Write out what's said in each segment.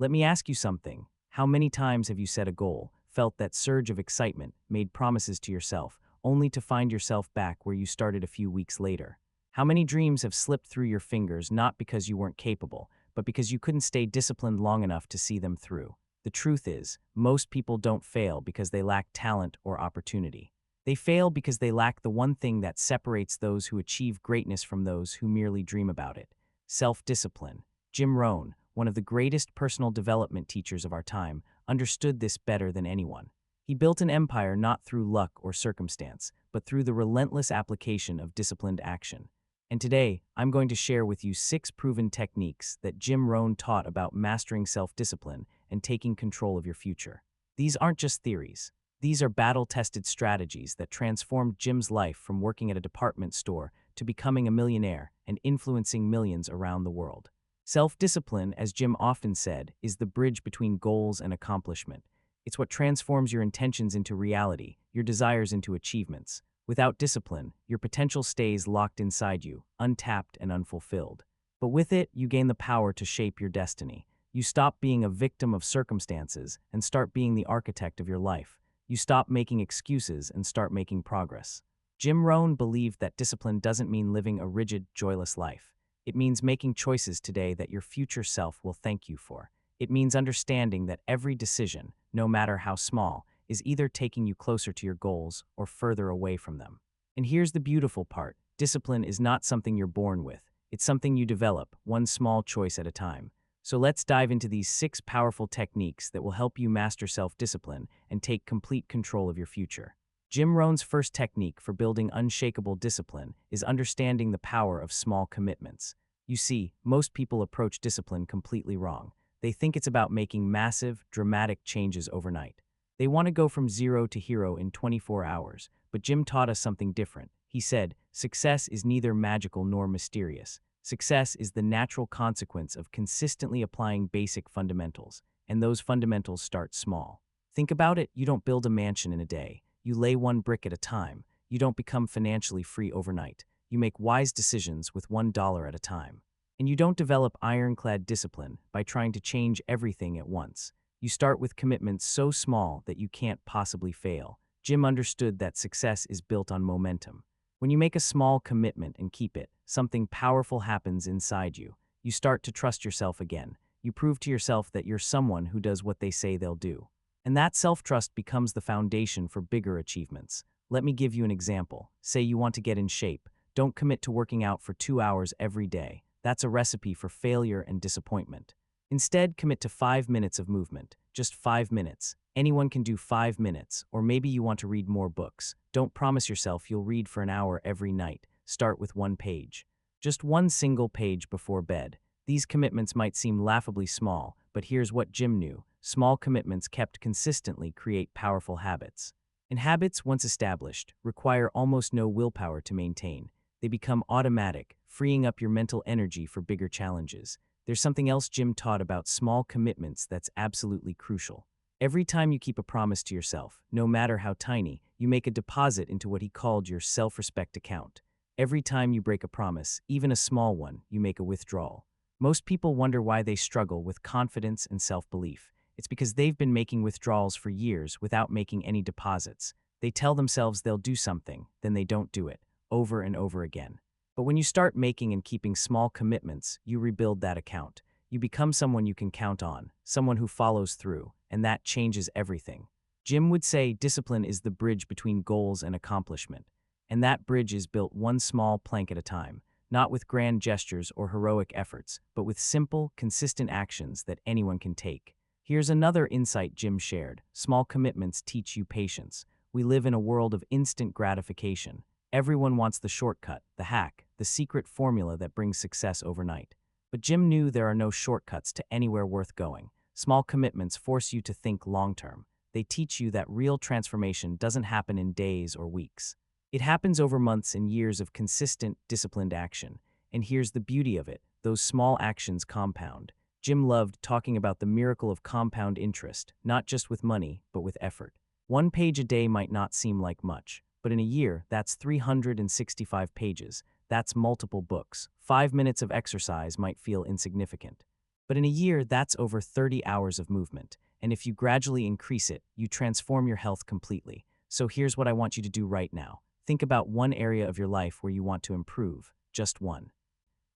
Let me ask you something. How many times have you set a goal, felt that surge of excitement, made promises to yourself, only to find yourself back where you started a few weeks later? How many dreams have slipped through your fingers not because you weren't capable, but because you couldn't stay disciplined long enough to see them through? The truth is, most people don't fail because they lack talent or opportunity. They fail because they lack the one thing that separates those who achieve greatness from those who merely dream about it: self-discipline. Jim Rohn, one of the greatest personal development teachers of our time, understood this better than anyone. He built an empire not through luck or circumstance, but through the relentless application of disciplined action. And today, I'm going to share with you 6 proven techniques that Jim Rohn taught about mastering self-discipline and taking control of your future. These aren't just theories. These are battle-tested strategies that transformed Jim's life from working at a department store to becoming a millionaire and influencing millions around the world. Self-discipline, as Jim often said, is the bridge between goals and accomplishment. It's what transforms your intentions into reality, your desires into achievements. Without discipline, your potential stays locked inside you, untapped and unfulfilled. But with it, you gain the power to shape your destiny. You stop being a victim of circumstances and start being the architect of your life. You stop making excuses and start making progress. Jim Rohn believed that discipline doesn't mean living a rigid, joyless life. It means making choices today that your future self will thank you for. It means understanding that every decision, no matter how small, is either taking you closer to your goals or further away from them. And here's the beautiful part: discipline is not something you're born with. It's something you develop, one small choice at a time. So let's dive into these 6 powerful techniques that will help you master self-discipline and take complete control of your future. Jim Rohn's first technique for building unshakable discipline is understanding the power of small commitments. You see, most people approach discipline completely wrong. They think it's about making massive, dramatic changes overnight. They want to go from zero to hero in 24 hours, but Jim taught us something different. He said, "Success is neither magical nor mysterious. Success is the natural consequence of consistently applying basic fundamentals, and those fundamentals start small." Think about it: you don't build a mansion in a day. You lay one brick at a time. You don't become financially free overnight. You make wise decisions with $1 at a time. And you don't develop ironclad discipline by trying to change everything at once. You start with commitments so small that you can't possibly fail. Jim understood that success is built on momentum. When you make a small commitment and keep it, something powerful happens inside you. You start to trust yourself again. You prove to yourself that you're someone who does what they say they'll do. And that self-trust becomes the foundation for bigger achievements. Let me give you an example. Say you want to get in shape. Don't commit to working out for 2 hours every day. That's a recipe for failure and disappointment. Instead, commit to 5 minutes of movement. Just 5 minutes. Anyone can do 5 minutes, or maybe you want to read more books. Don't promise yourself you'll read for an hour every night. Start with 1 page. Just 1 single page before bed. These commitments might seem laughably small, but here's what Jim knew: small commitments kept consistently create powerful habits. And habits, once established, require almost no willpower to maintain. They become automatic, freeing up your mental energy for bigger challenges. There's something else Jim taught about small commitments that's absolutely crucial. Every time you keep a promise to yourself, no matter how tiny, you make a deposit into what he called your self-respect account. Every time you break a promise, even a small one, you make a withdrawal. Most people wonder why they struggle with confidence and self-belief. It's because they've been making withdrawals for years without making any deposits. They tell themselves they'll do something, then they don't do it, over and over again. But when you start making and keeping small commitments, you rebuild that account. You become someone you can count on, someone who follows through, and that changes everything. Jim would say discipline is the bridge between goals and accomplishment, and that bridge is built one small plank at a time, not with grand gestures or heroic efforts, but with simple, consistent actions that anyone can take. Here's another insight Jim shared: small commitments teach you patience. We live in a world of instant gratification. Everyone wants the shortcut, the hack, the secret formula that brings success overnight. But Jim knew there are no shortcuts to anywhere worth going. Small commitments force you to think long-term. They teach you that real transformation doesn't happen in days or weeks. It happens over months and years of consistent, disciplined action. And here's the beauty of it: those small actions compound. Jim loved talking about the miracle of compound interest, not just with money, but with effort. 1 page a day might not seem like much, but in a year, that's 365 pages. That's multiple books. 5 minutes of exercise might feel insignificant. But in a year, that's over 30 hours of movement. And if you gradually increase it, you transform your health completely. So here's what I want you to do right now. Think about one area of your life where you want to improve, just one.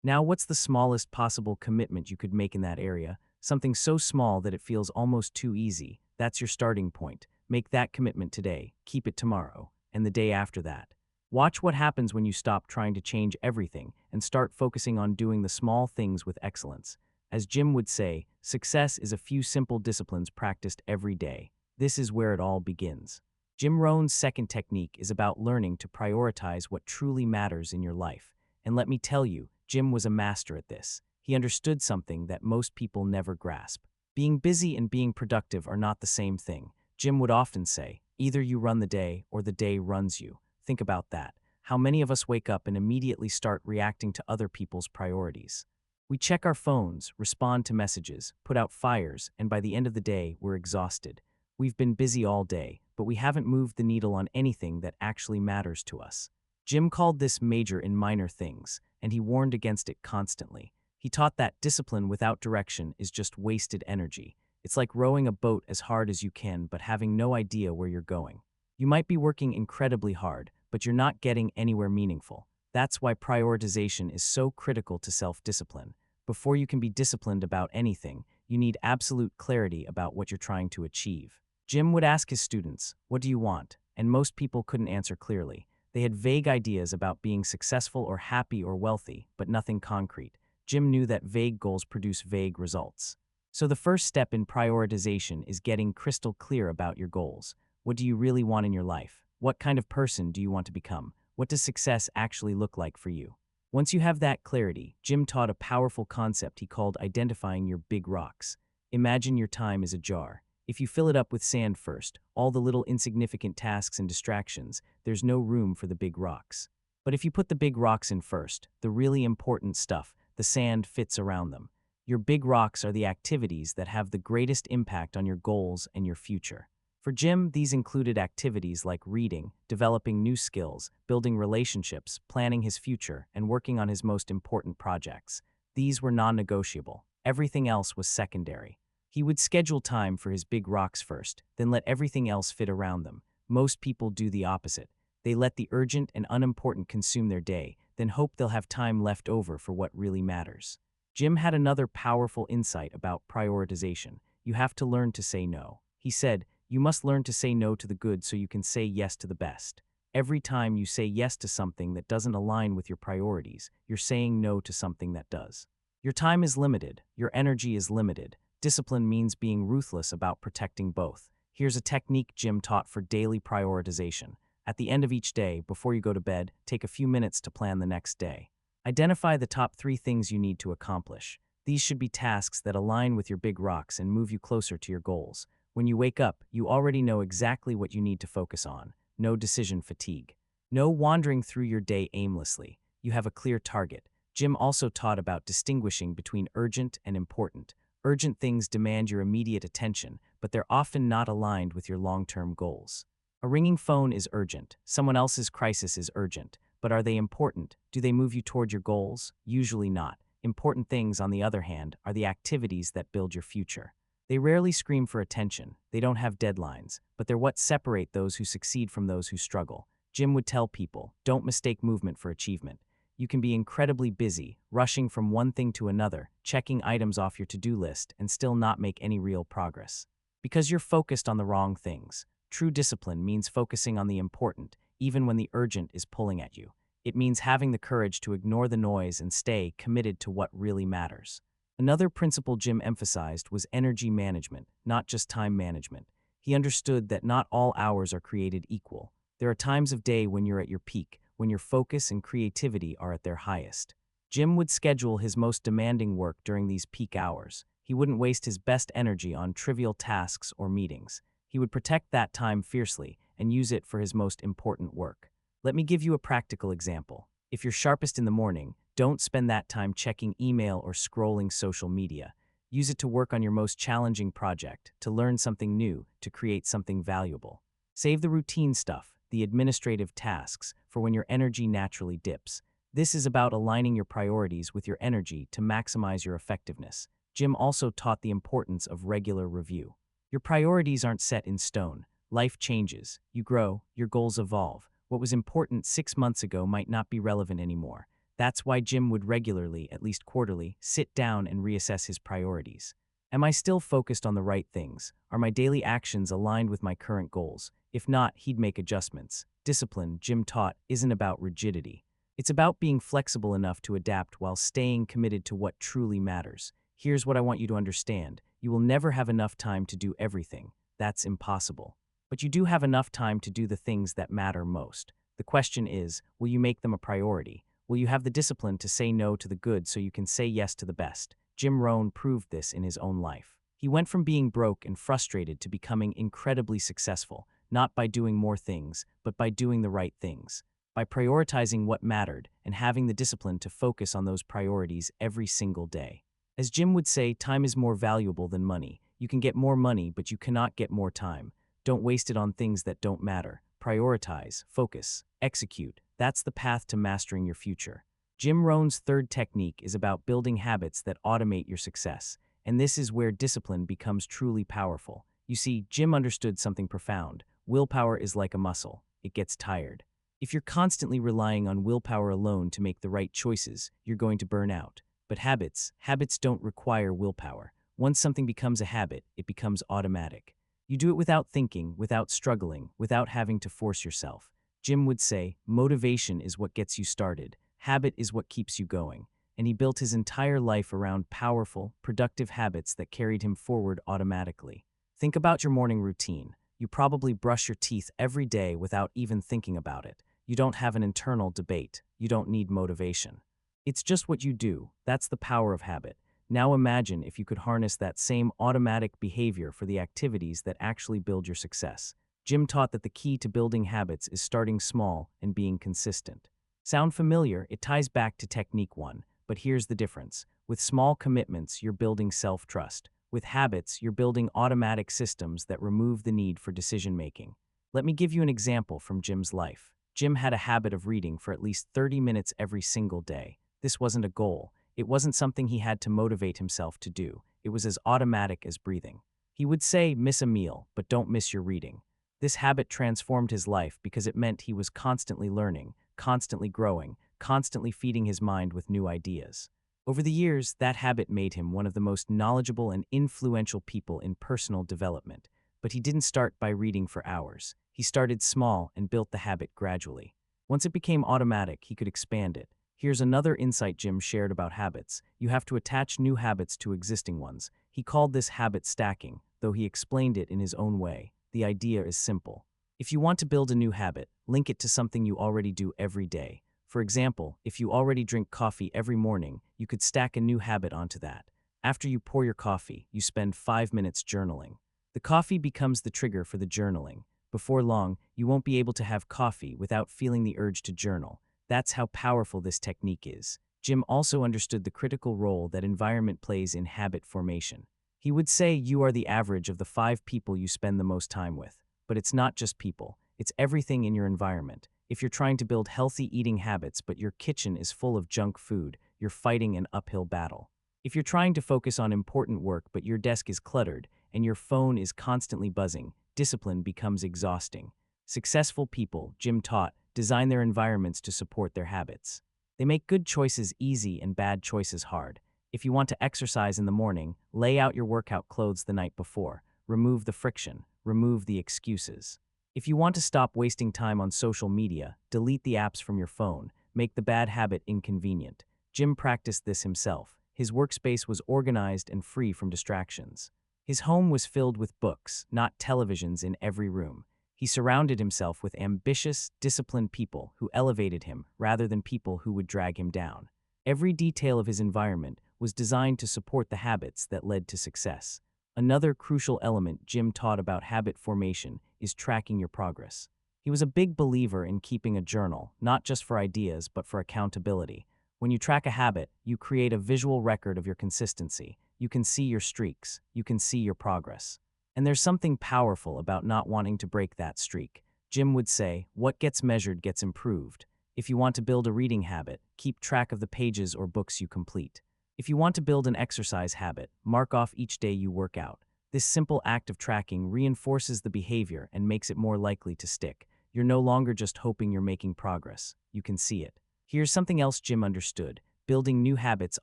Now, what's the smallest possible commitment you could make in that area? Something so small that it feels almost too easy. That's your starting point. Make that commitment today, keep it tomorrow, and the day after that. Watch what happens when you stop trying to change everything and start focusing on doing the small things with excellence. As Jim would say, success is a few simple disciplines practiced every day. This is where it all begins. Jim Rohn's second technique is about learning to prioritize what truly matters in your life. And let me tell you, Jim was a master at this. He understood something that most people never grasp. Being busy and being productive are not the same thing. Jim would often say, either you run the day or the day runs you. Think about that. How many of us wake up and immediately start reacting to other people's priorities? We check our phones, respond to messages, put out fires, and by the end of the day, we're exhausted. We've been busy all day, but we haven't moved the needle on anything that actually matters to us. Jim called this major in minor things, and he warned against it constantly. He taught that discipline without direction is just wasted energy. It's like rowing a boat as hard as you can but having no idea where you're going. You might be working incredibly hard, but you're not getting anywhere meaningful. That's why prioritization is so critical to self-discipline. Before you can be disciplined about anything, you need absolute clarity about what you're trying to achieve. Jim would ask his students, "What do you want?" And most people couldn't answer clearly. They had vague ideas about being successful or happy or wealthy, but nothing concrete. Jim knew that vague goals produce vague results. So the first step in prioritization is getting crystal clear about your goals. What do you really want in your life? What kind of person do you want to become? What does success actually look like for you? Once you have that clarity, Jim taught a powerful concept he called identifying your big rocks. Imagine your time is a jar. If you fill it up with sand first, all the little insignificant tasks and distractions, there's no room for the big rocks. But if you put the big rocks in first, the really important stuff, the sand fits around them. Your big rocks are the activities that have the greatest impact on your goals and your future. For Jim, these included activities like reading, developing new skills, building relationships, planning his future, and working on his most important projects. These were non-negotiable. Everything else was secondary. He would schedule time for his big rocks first, then let everything else fit around them. Most people do the opposite. They let the urgent and unimportant consume their day, then hope they'll have time left over for what really matters. Jim had another powerful insight about prioritization. You have to learn to say no. He said, you must learn to say no to the good so you can say yes to the best. Every time you say yes to something that doesn't align with your priorities, you're saying no to something that does. Your time is limited. Your energy is limited. Discipline means being ruthless about protecting both. Here's a technique Jim taught for daily prioritization. At the end of each day, before you go to bed, take a few minutes to plan the next day. Identify the top 3 things you need to accomplish. These should be tasks that align with your big rocks and move you closer to your goals. When you wake up, you already know exactly what you need to focus on. No decision fatigue. No wandering through your day aimlessly. You have a clear target. Jim also taught about distinguishing between urgent and important. Urgent things demand your immediate attention, but they're often not aligned with your long-term goals. A ringing phone is urgent. Someone else's crisis is urgent. But are they important? Do they move you toward your goals? Usually not. Important things, on the other hand, are the activities that build your future. They rarely scream for attention. They don't have deadlines, but they're what separate those who succeed from those who struggle. Jim would tell people, don't mistake movement for achievement. You can be incredibly busy, rushing from one thing to another, checking items off your to-do list, and still not make any real progress. Because you're focused on the wrong things. True discipline means focusing on the important, even when the urgent is pulling at you. It means having the courage to ignore the noise and stay committed to what really matters. Another principle Jim emphasized was energy management, not just time management. He understood that not all hours are created equal. There are times of day when you're at your peak, when your focus and creativity are at their highest. Jim would schedule his most demanding work during these peak hours. He wouldn't waste his best energy on trivial tasks or meetings. He would protect that time fiercely and use it for his most important work. Let me give you a practical example. If you're sharpest in the morning, don't spend that time checking email or scrolling social media. Use it to work on your most challenging project, to learn something new, to create something valuable. Save the routine stuff, the administrative tasks, for when your energy naturally dips. This is about aligning your priorities with your energy to maximize your effectiveness. Jim also taught the importance of regular review. Your priorities aren't set in stone. Life changes. You grow. Your goals evolve. What was important 6 months ago might not be relevant anymore. That's why Jim would regularly, at least quarterly, sit down and reassess his priorities. Am I still focused on the right things? Are my daily actions aligned with my current goals? If not, he'd make adjustments. Discipline, Jim taught, isn't about rigidity. It's about being flexible enough to adapt while staying committed to what truly matters. Here's what I want you to understand. You will never have enough time to do everything. That's impossible. But you do have enough time to do the things that matter most. The question is, will you make them a priority? Will you have the discipline to say no to the good so you can say yes to the best? Jim Rohn proved this in his own life. He went from being broke and frustrated to becoming incredibly successful, not by doing more things, but by doing the right things. By prioritizing what mattered and having the discipline to focus on those priorities every single day. As Jim would say, time is more valuable than money. You can get more money, but you cannot get more time. Don't waste it on things that don't matter. Prioritize, focus, execute. That's the path to mastering your future. Jim Rohn's third technique is about building habits that automate your success, and this is where discipline becomes truly powerful. You see, Jim understood something profound. Willpower is like a muscle. It gets tired. If you're constantly relying on willpower alone to make the right choices, you're going to burn out. But habits don't require willpower. Once something becomes a habit, it becomes automatic. You do it without thinking, without struggling, without having to force yourself. Jim would say, motivation is what gets you started. Habit is what keeps you going. And he built his entire life around powerful, productive habits that carried him forward automatically. Think about your morning routine. You probably brush your teeth every day without even thinking about it. You don't have an internal debate. You don't need motivation. It's just what you do. That's the power of habit. Now imagine if you could harness that same automatic behavior for the activities that actually build your success. Jim taught that the key to building habits is starting small and being consistent. Sound familiar? It ties back to technique 1, but here's the difference. With small commitments, you're building self-trust. With habits, you're building automatic systems that remove the need for decision-making. Let me give you an example from Jim's life. Jim had a habit of reading for at least 30 minutes every single day. This wasn't a goal. It wasn't something he had to motivate himself to do. It was as automatic as breathing. He would say, miss a meal, but don't miss your reading. This habit transformed his life because it meant he was constantly learning, constantly growing, constantly feeding his mind with new ideas. Over the years, that habit made him one of the most knowledgeable and influential people in personal development. But he didn't start by reading for hours. He started small and built the habit gradually. Once it became automatic, he could expand it. Here's another insight Jim shared about habits. You have to attach new habits to existing ones. He called this habit stacking, though he explained it in his own way. The idea is simple. If you want to build a new habit, link it to something you already do every day. For example, if you already drink coffee every morning, you could stack a new habit onto that. After you pour your coffee, you spend 5 minutes journaling. The coffee becomes the trigger for the journaling. Before long, you won't be able to have coffee without feeling the urge to journal. That's how powerful this technique is. Jim also understood the critical role that environment plays in habit formation. He would say you are the average of the 5 people you spend the most time with. But it's not just people. It's everything in your environment. If you're trying to build healthy eating habits but your kitchen is full of junk food, you're fighting an uphill battle. If you're trying to focus on important work but your desk is cluttered and your phone is constantly buzzing, discipline becomes exhausting. Successful people, Jim taught, design their environments to support their habits. They make good choices easy and bad choices hard. If you want to exercise in the morning, lay out your workout clothes the night before. Remove the friction. Remove the excuses. If you want to stop wasting time on social media, delete the apps from your phone. Make the bad habit inconvenient. Jim practiced this himself. His workspace was organized and free from distractions. His home was filled with books, not televisions in every room. He surrounded himself with ambitious, disciplined people who elevated him rather than people who would drag him down. Every detail of his environment was designed to support the habits that led to success. Another crucial element Jim taught about habit formation is tracking your progress. He was a big believer in keeping a journal, not just for ideas, but for accountability. When you track a habit, you create a visual record of your consistency. You can see your streaks. You can see your progress. And there's something powerful about not wanting to break that streak. Jim would say, what gets measured gets improved. If you want to build a reading habit, keep track of the pages or books you complete. If you want to build an exercise habit, mark off each day you work out. This simple act of tracking reinforces the behavior and makes it more likely to stick. You're no longer just hoping you're making progress. You can see it. Here's something else Jim understood. Building new habits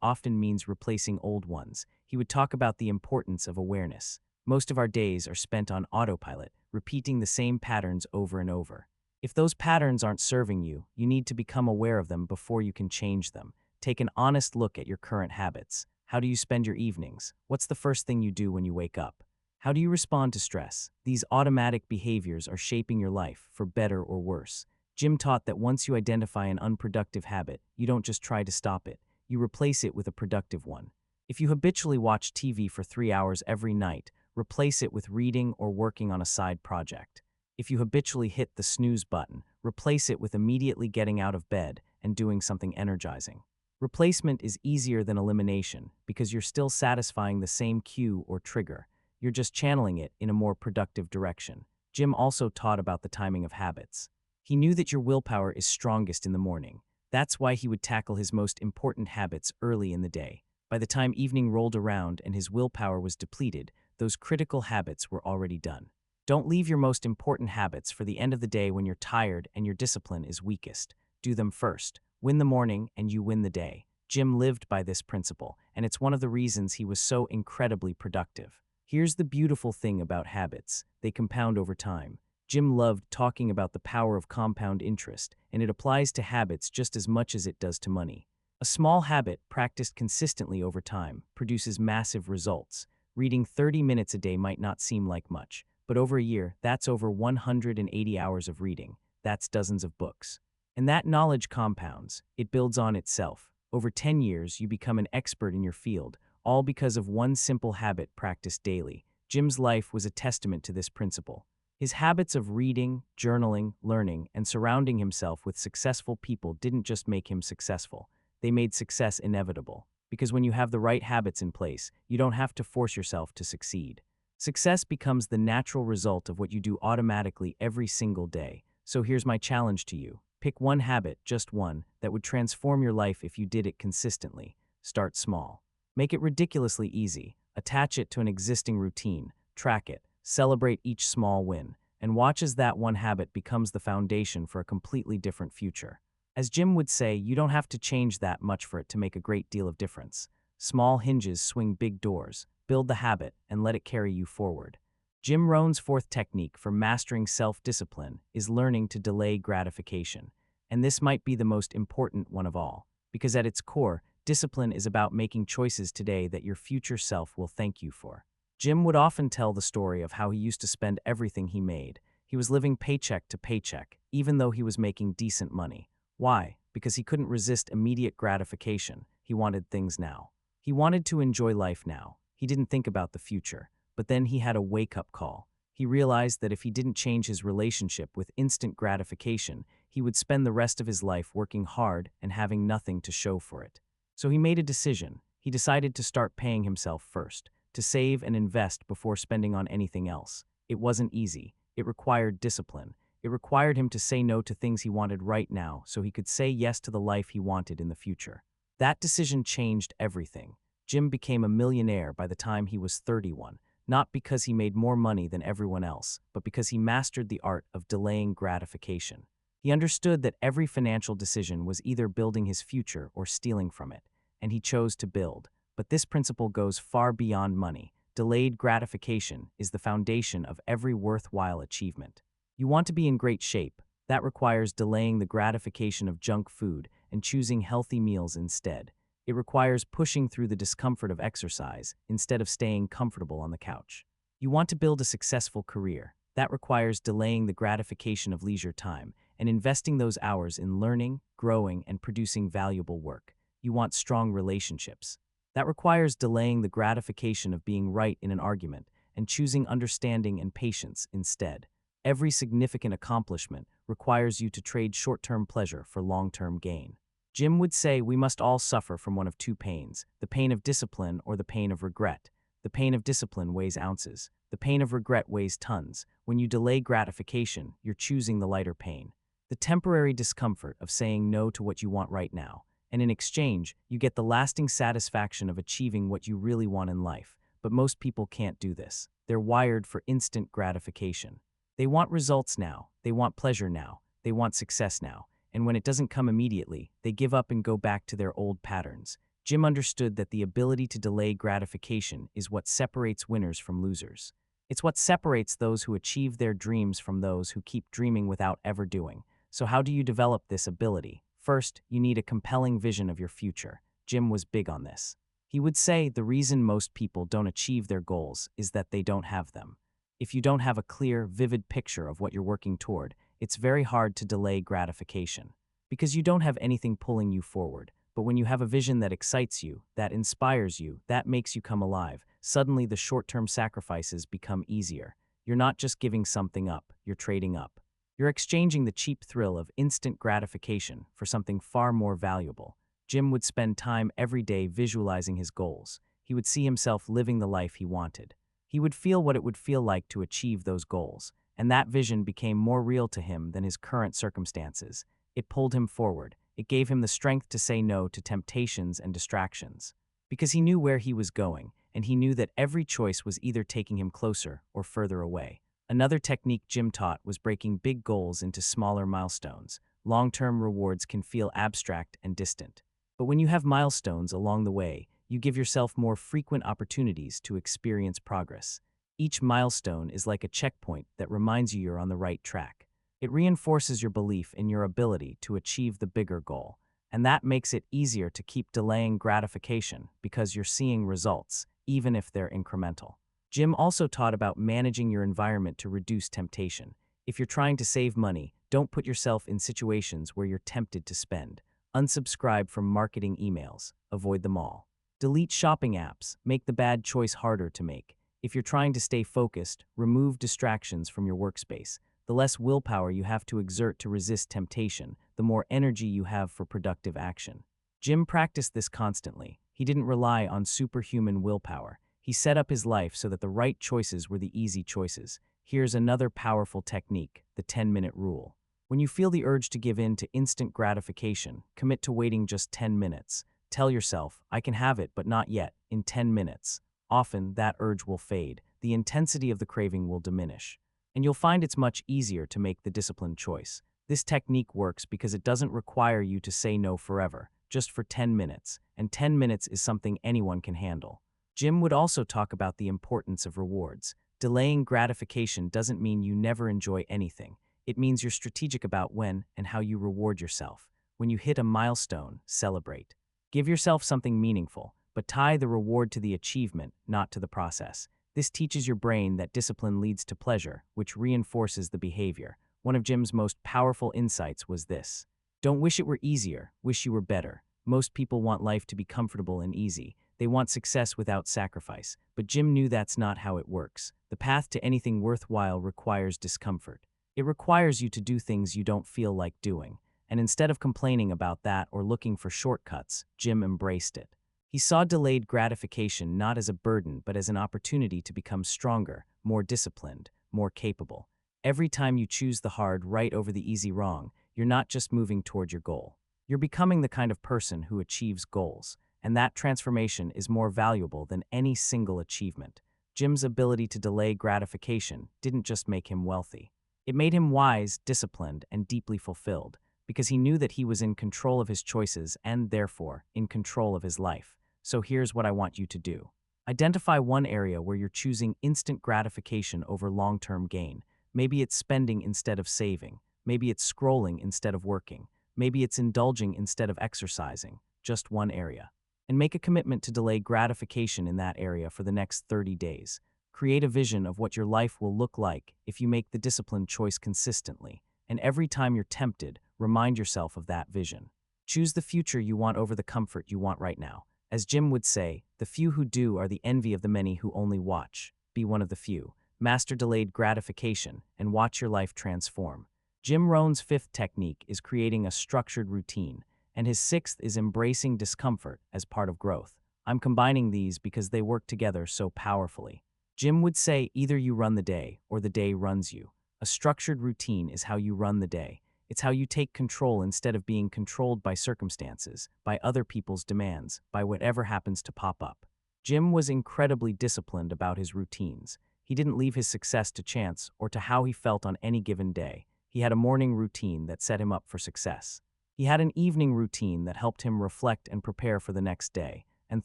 often means replacing old ones. He would talk about the importance of awareness. Most of our days are spent on autopilot, repeating the same patterns over and over. If those patterns aren't serving you, you need to become aware of them before you can change them. Take an honest look at your current habits. How do you spend your evenings? What's the first thing you do when you wake up? How do you respond to stress? These automatic behaviors are shaping your life, for better or worse. Jim taught that once you identify an unproductive habit, you don't just try to stop it, you replace it with a productive one. If you habitually watch TV for 3 hours every night, replace it with reading or working on a side project. If you habitually hit the snooze button, replace it with immediately getting out of bed and doing something energizing. Replacement is easier than elimination because you're still satisfying the same cue or trigger. You're just channeling it in a more productive direction. Jim also taught about the timing of habits. He knew that your willpower is strongest in the morning. That's why he would tackle his most important habits early in the day. By the time evening rolled around and his willpower was depleted, those critical habits were already done. Don't leave your most important habits for the end of the day when you're tired and your discipline is weakest. Do them first. Win the morning and you win the day. Jim lived by this principle, and it's one of the reasons he was so incredibly productive. Here's the beautiful thing about habits. They compound over time. Jim loved talking about the power of compound interest, and it applies to habits just as much as it does to money. A small habit, practiced consistently over time, produces massive results. Reading 30 minutes a day might not seem like much, but over a year, that's over 180 hours of reading. That's dozens of books. And that knowledge compounds. It builds on itself. Over 10 years, you become an expert in your field, all because of one simple habit practiced daily. Jim's life was a testament to this principle. His habits of reading, journaling, learning, and surrounding himself with successful people didn't just make him successful. They made success inevitable. Because when you have the right habits in place, you don't have to force yourself to succeed. Success becomes the natural result of what you do automatically every single day. So here's my challenge to you. Pick one habit, just one, that would transform your life if you did it consistently. Start small. Make it ridiculously easy. Attach it to an existing routine. Track it. Celebrate each small win. And watch as that one habit becomes the foundation for a completely different future. As Jim would say, you don't have to change that much for it to make a great deal of difference. Small hinges swing big doors. Build the habit and let it carry you forward. Jim Rohn's fourth technique for mastering self-discipline is learning to delay gratification. And this might be the most important one of all, because at its core, discipline is about making choices today that your future self will thank you for. Jim would often tell the story of how he used to spend everything he made. He was living paycheck to paycheck, even though he was making decent money. Why? Because he couldn't resist immediate gratification. He wanted things now. He wanted to enjoy life now. He didn't think about the future. But then he had a wake-up call. He realized that if he didn't change his relationship with instant gratification, he would spend the rest of his life working hard and having nothing to show for it. So he made a decision. He decided to start paying himself first, to save and invest before spending on anything else. It wasn't easy. It required discipline. It required him to say no to things he wanted right now so he could say yes to the life he wanted in the future. That decision changed everything. Jim became a millionaire by the time he was 31. Not because he made more money than everyone else, but because he mastered the art of delaying gratification. He understood that every financial decision was either building his future or stealing from it, and he chose to build. But this principle goes far beyond money. Delayed gratification is the foundation of every worthwhile achievement. You want to be in great shape. That requires delaying the gratification of junk food and choosing healthy meals instead. It requires pushing through the discomfort of exercise instead of staying comfortable on the couch. You want to build a successful career. That requires delaying the gratification of leisure time and investing those hours in learning, growing, and producing valuable work. You want strong relationships. That requires delaying the gratification of being right in an argument and choosing understanding and patience instead. Every significant accomplishment requires you to trade short-term pleasure for long-term gain. Jim would say we must all suffer from one of two pains, the pain of discipline or the pain of regret. The pain of discipline weighs ounces. The pain of regret weighs tons. When you delay gratification, you're choosing the lighter pain. The temporary discomfort of saying no to what you want right now. and in exchange, you get the lasting satisfaction of achieving what you really want in life. But most people can't do this. They're wired for instant gratification. They want results now, they want pleasure now, they want success now, and when it doesn't come immediately, they give up and go back to their old patterns. Jim understood that the ability to delay gratification is what separates winners from losers. It's what separates those who achieve their dreams from those who keep dreaming without ever doing. So how do you develop this ability? First, you need a compelling vision of your future. Jim was big on this. He would say the reason most people don't achieve their goals is that they don't have them. If you don't have a clear, vivid picture of what you're working toward, it's very hard to delay gratification. Because you don't have anything pulling you forward. But when you have a vision that excites you, that inspires you, that makes you come alive, suddenly the short-term sacrifices become easier. You're not just giving something up, you're trading up. You're exchanging the cheap thrill of instant gratification for something far more valuable. Jim would spend time every day visualizing his goals. He would see himself living the life he wanted. He would feel what it would feel like to achieve those goals, and that vision became more real to him than his current circumstances. It pulled him forward. It gave him the strength to say no to temptations and distractions. Because he knew where he was going, and he knew that every choice was either taking him closer or further away. Another technique Jim taught was breaking big goals into smaller milestones. Long-term rewards can feel abstract and distant. But when you have milestones along the way, you give yourself more frequent opportunities to experience progress. Each milestone is like a checkpoint that reminds you you're on the right track. It reinforces your belief in your ability to achieve the bigger goal, and that makes it easier to keep delaying gratification because you're seeing results, even if they're incremental. Jim also taught about managing your environment to reduce temptation. If you're trying to save money, don't put yourself in situations where you're tempted to spend. Unsubscribe from marketing emails. Avoid them all. Delete shopping apps. Make the bad choice harder to make. If you're trying to stay focused, remove distractions from your workspace. The less willpower you have to exert to resist temptation, the more energy you have for productive action. Jim practiced this constantly. He didn't rely on superhuman willpower. He set up his life so that the right choices were the easy choices. Here's another powerful technique, the 10-minute rule. When you feel the urge to give in to instant gratification, commit to waiting just 10 minutes. Tell yourself, I can have it, but not yet, in 10 minutes. Often, that urge will fade. The intensity of the craving will diminish. And you'll find it's much easier to make the disciplined choice. This technique works because it doesn't require you to say no forever, just for 10 minutes, and 10 minutes is something anyone can handle. Jim would also talk about the importance of rewards. Delaying gratification doesn't mean you never enjoy anything. It means you're strategic about when and how you reward yourself. When you hit a milestone, celebrate. Give yourself something meaningful, but tie the reward to the achievement, not to the process. This teaches your brain that discipline leads to pleasure, which reinforces the behavior. One of Jim's most powerful insights was this. Don't wish it were easier, wish you were better. Most people want life to be comfortable and easy. They want success without sacrifice, but Jim knew that's not how it works. The path to anything worthwhile requires discomfort. It requires you to do things you don't feel like doing. And instead of complaining about that or looking for shortcuts, Jim embraced it. He saw delayed gratification not as a burden but as an opportunity to become stronger, more disciplined, more capable. Every time you choose the hard right over the easy wrong, you're not just moving toward your goal. You're becoming the kind of person who achieves goals, and that transformation is more valuable than any single achievement. Jim's ability to delay gratification didn't just make him wealthy. It made him wise, disciplined, and deeply fulfilled, because he knew that he was in control of his choices and, therefore, in control of his life. So here's what I want you to do. Identify one area where you're choosing instant gratification over long-term gain. Maybe it's spending instead of saving. Maybe it's scrolling instead of working. Maybe it's indulging instead of exercising. Just one area. And make a commitment to delay gratification in that area for the next 30 days. Create a vision of what your life will look like if you make the disciplined choice consistently. And every time you're tempted, remind yourself of that vision. Choose the future you want over the comfort you want right now. As Jim would say, the few who do are the envy of the many who only watch. Be one of the few. Master delayed gratification and watch your life transform. Jim Rohn's fifth technique is creating a structured routine, and his sixth is embracing discomfort as part of growth. I'm combining these because they work together so powerfully. Jim would say either you run the day or the day runs you. A structured routine is how you run the day. It's how you take control instead of being controlled by circumstances, by other people's demands, by whatever happens to pop up. Jim was incredibly disciplined about his routines. He didn't leave his success to chance or to how he felt on any given day. He had a morning routine that set him up for success. He had an evening routine that helped him reflect and prepare for the next day. And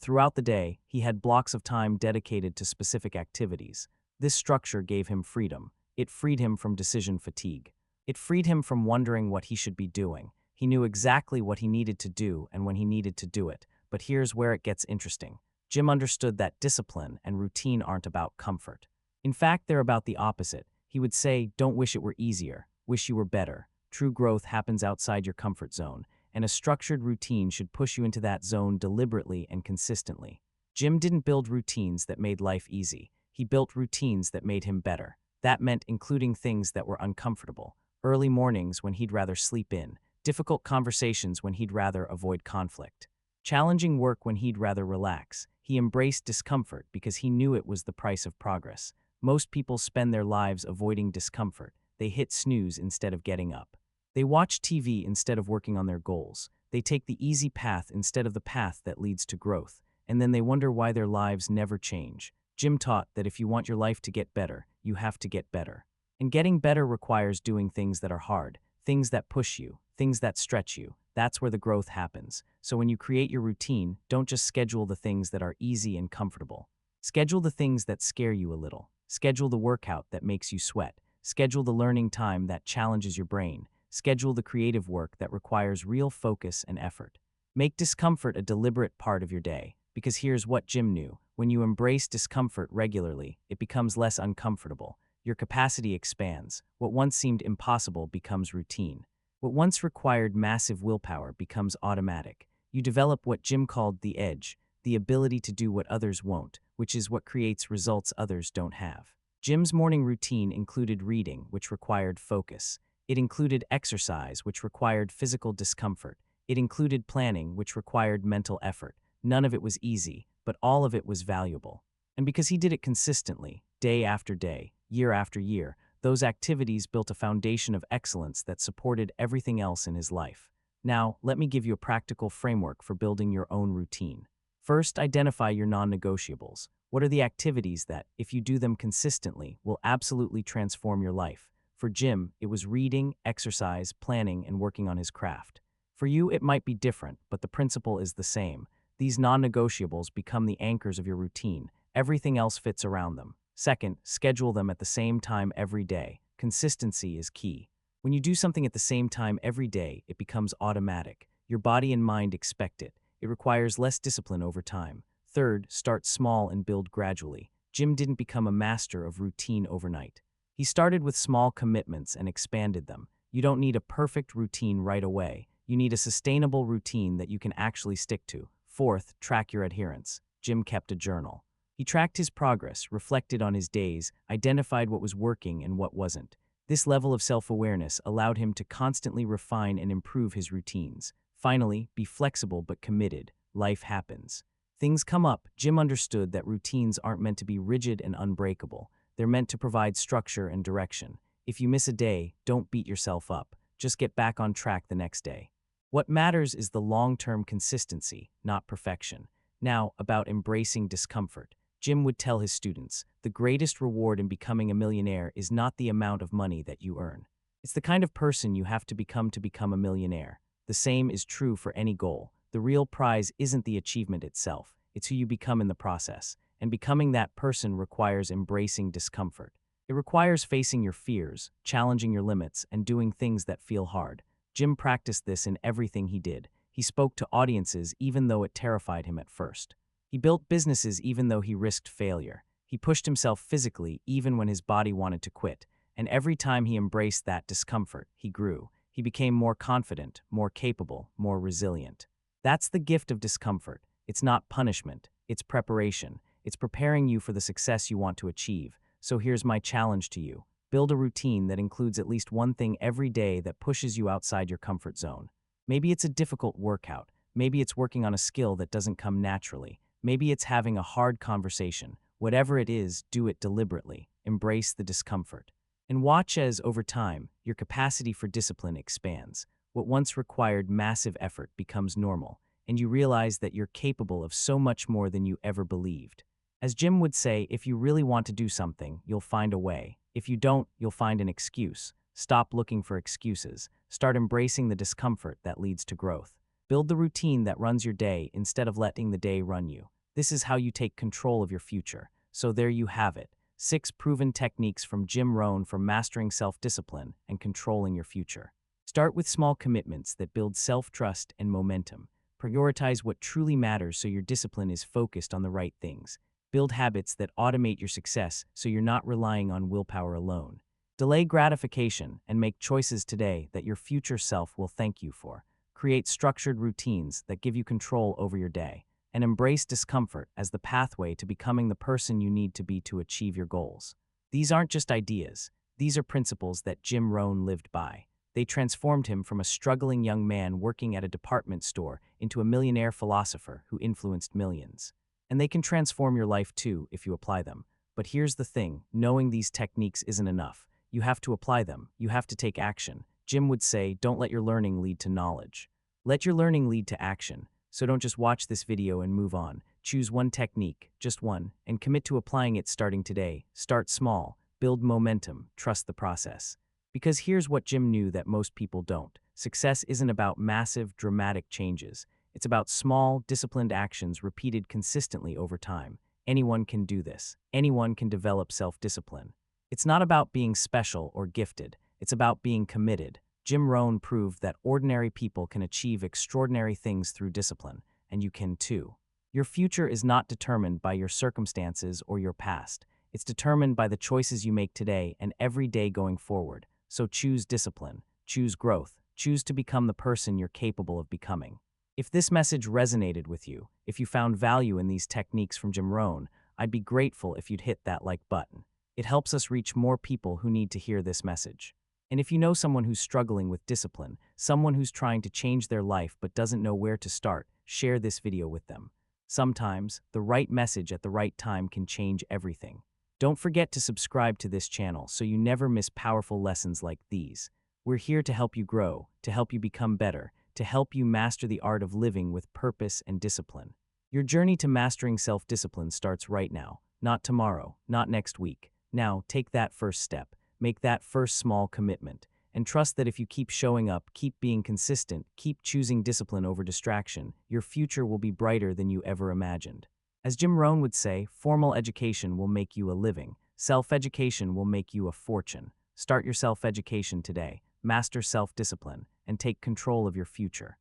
throughout the day, he had blocks of time dedicated to specific activities. This structure gave him freedom. It freed him from decision fatigue. It freed him from wondering what he should be doing. He knew exactly what he needed to do and when he needed to do it. But here's where it gets interesting. Jim understood that discipline and routine aren't about comfort. In fact, they're about the opposite. He would say, don't wish it were easier, wish you were better. True growth happens outside your comfort zone, and a structured routine should push you into that zone deliberately and consistently. Jim didn't build routines that made life easy. He built routines that made him better. That meant including things that were uncomfortable. Early mornings when he'd rather sleep in. Difficult conversations when he'd rather avoid conflict. Challenging work when he'd rather relax. He embraced discomfort because he knew it was the price of progress. Most people spend their lives avoiding discomfort. They hit snooze instead of getting up. They watch TV instead of working on their goals. They take the easy path instead of the path that leads to growth. And then they wonder why their lives never change. Jim taught that if you want your life to get better, you have to get better. And getting better requires doing things that are hard, things that push you, things that stretch you. That's where the growth happens. So when you create your routine, don't just schedule the things that are easy and comfortable. Schedule the things that scare you a little. Schedule the workout that makes you sweat. Schedule the learning time that challenges your brain. Schedule the creative work that requires real focus and effort. Make discomfort a deliberate part of your day, because here's what Jim knew. When you embrace discomfort regularly, it becomes less uncomfortable. Your capacity expands. What once seemed impossible becomes routine. What once required massive willpower becomes automatic. You develop what Jim called the edge, the ability to do what others won't, which is what creates results others don't have. Jim's morning routine included reading, which required focus. It included exercise, which required physical discomfort. It included planning, which required mental effort. None of it was easy, but all of it was valuable. And because he did it consistently, day after day, year after year, those activities built a foundation of excellence that supported everything else in his life. Now, let me give you a practical framework for building your own routine. First, identify your non-negotiables. What are the activities that, if you do them consistently, will absolutely transform your life? For Jim, it was reading, exercise, planning, and working on his craft. For you, it might be different, but the principle is the same. These non-negotiables become the anchors of your routine. Everything else fits around them. Second, schedule them at the same time every day. Consistency is key. When you do something at the same time every day, it becomes automatic. Your body and mind expect it. It requires less discipline over time. Third, start small and build gradually. Jim didn't become a master of routine overnight. He started with small commitments and expanded them. You don't need a perfect routine right away. You need a sustainable routine that you can actually stick to. Fourth, track your adherence. Jim kept a journal. He tracked his progress, reflected on his days, identified what was working and what wasn't. This level of self-awareness allowed him to constantly refine and improve his routines. Finally, be flexible but committed. Life happens. Things come up. Jim understood that routines aren't meant to be rigid and unbreakable. They're meant to provide structure and direction. If you miss a day, don't beat yourself up. Just get back on track the next day. What matters is the long-term consistency, not perfection. Now, about embracing discomfort. Jim would tell his students, the greatest reward in becoming a millionaire is not the amount of money that you earn. It's the kind of person you have to become a millionaire. The same is true for any goal. The real prize isn't the achievement itself. It's who you become in the process. And becoming that person requires embracing discomfort. It requires facing your fears, challenging your limits, and doing things that feel hard. Jim practiced this in everything he did. He spoke to audiences even though it terrified him at first. He built businesses even though he risked failure. He pushed himself physically even when his body wanted to quit. And every time he embraced that discomfort, he grew. He became more confident, more capable, more resilient. That's the gift of discomfort. It's not punishment. It's preparation. It's preparing you for the success you want to achieve. So here's my challenge to you. Build a routine that includes at least one thing every day that pushes you outside your comfort zone. Maybe it's a difficult workout. Maybe it's working on a skill that doesn't come naturally. Maybe it's having a hard conversation. Whatever it is, do it deliberately. Embrace the discomfort. And watch as, over time, your capacity for discipline expands. What once required massive effort becomes normal, and you realize that you're capable of so much more than you ever believed. As Jim would say, if you really want to do something, you'll find a way. If you don't, you'll find an excuse. Stop looking for excuses. Start embracing the discomfort that leads to growth. Build the routine that runs your day instead of letting the day run you. This is how you take control of your future. So there you have it. 6 proven techniques from Jim Rohn for mastering self-discipline and controlling your future. Start with small commitments that build self-trust and momentum. Prioritize what truly matters so your discipline is focused on the right things. Build habits that automate your success so you're not relying on willpower alone. Delay gratification and make choices today that your future self will thank you for. Create structured routines that give you control over your day. And embrace discomfort as the pathway to becoming the person you need to be to achieve your goals. These aren't just ideas. These are principles that Jim Rohn lived by. They transformed him from a struggling young man working at a department store into a millionaire philosopher who influenced millions. And they can transform your life too if you apply them. But here's the thing, knowing these techniques isn't enough. You have to apply them. You have to take action. Jim would say, don't let your learning lead to knowledge. Let your learning lead to action. So don't just watch this video and move on. Choose one technique, just one, and commit to applying it starting today. Start small, build momentum, trust the process. Because here's what Jim knew that most people don't. Success isn't about massive, dramatic changes. It's about small, disciplined actions repeated consistently over time. Anyone can do this. Anyone can develop self-discipline. It's not about being special or gifted. It's about being committed. Jim Rohn proved that ordinary people can achieve extraordinary things through discipline, and you can too. Your future is not determined by your circumstances or your past. It's determined by the choices you make today and every day going forward. So choose discipline, choose growth, choose to become the person you're capable of becoming. If this message resonated with you, if you found value in these techniques from Jim Rohn, I'd be grateful if you'd hit that like button. It helps us reach more people who need to hear this message. And if you know someone who's struggling with discipline, someone who's trying to change their life but doesn't know where to start, share this video with them. Sometimes, the right message at the right time can change everything. Don't forget to subscribe to this channel so you never miss powerful lessons like these. We're here to help you grow, to help you become better, to help you master the art of living with purpose and discipline. Your journey to mastering self-discipline starts right now, not tomorrow, not next week. Now, take that first step. Make that first small commitment, and trust that if you keep showing up, keep being consistent, keep choosing discipline over distraction, your future will be brighter than you ever imagined. As Jim Rohn would say, formal education will make you a living. Self-education will make you a fortune. Start your self-education today, master self-discipline, and take control of your future.